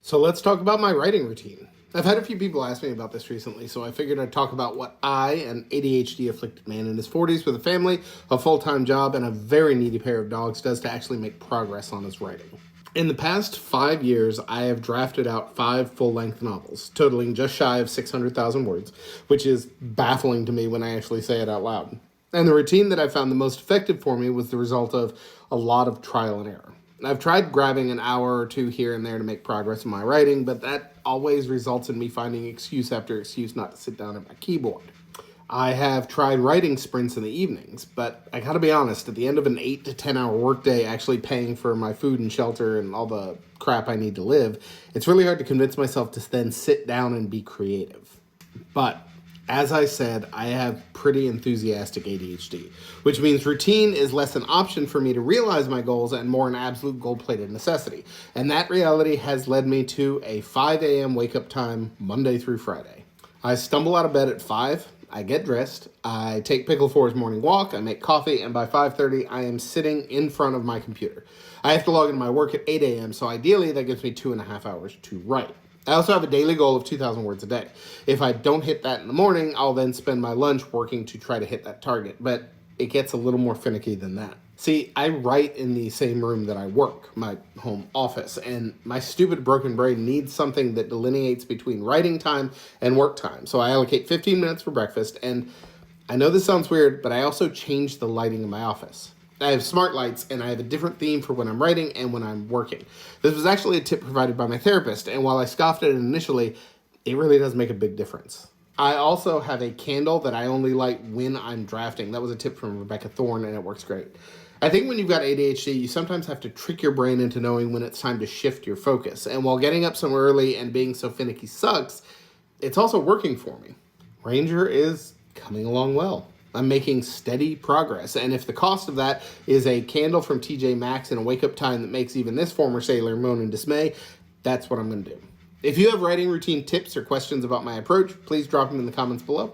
So let's talk about my writing routine. I've had a few people ask me about this recently, so I figured I'd talk about what I, an ADHD-afflicted man in his 40s with a family, a full-time job, and a very needy pair of dogs, does to actually make progress on his writing. In the past 5 years, I have drafted out 5 full-length novels, totaling just shy of 600,000 words, which is baffling to me when I actually say it out loud. And the routine that I found the most effective for me was the result of a lot of trial and error. I've tried grabbing an hour or two here and there to make progress in my writing, but that always results in me finding excuse after excuse not to sit down at my keyboard. I have tried writing sprints in the evenings, but I gotta be honest, at the end of an 8 to 10 hour workday actually paying for my food and shelter and all the crap I need to live, it's really hard to convince myself to then sit down and be creative. But as I said, I have pretty enthusiastic ADHD, which means routine is less an option for me to realize my goals and more an absolute gold-plated necessity. And that reality has led me to a 5 a.m. wake-up time Monday through Friday. I stumble out of bed at 5, I get dressed, I take Pickle for his morning walk, I make coffee, and by 5:30 I am sitting in front of my computer. I have to log into my work at 8 a.m., so ideally that gives me 2.5 hours to write. I also have a daily goal of 2,000 words a day. If I don't hit that in the morning, I'll then spend my lunch working to try to hit that target, but it gets a little more finicky than that. See, I write in the same room that I work, my home office, and my stupid broken brain needs something that delineates between writing time and work time. So I allocate 15 minutes for breakfast, and I know this sounds weird, but I also changed the lighting in my office. I have smart lights, and I have a different theme for when I'm writing and when I'm working. This was actually a tip provided by my therapist, and while I scoffed at it initially, it really does make a big difference. I also have a candle that I only light when I'm drafting. That was a tip from Rebecca Thorne, and it works great. I think when you've got ADHD, you sometimes have to trick your brain into knowing when it's time to shift your focus. And while getting up so early and being so finicky sucks, it's also working for me. Ranger is coming along well. I'm making steady progress, and if the cost of that is a candle from TJ Maxx and a wake-up time that makes even this former sailor moan in dismay, that's what I'm going to do. If you have writing routine tips or questions about my approach, please drop them in the comments below.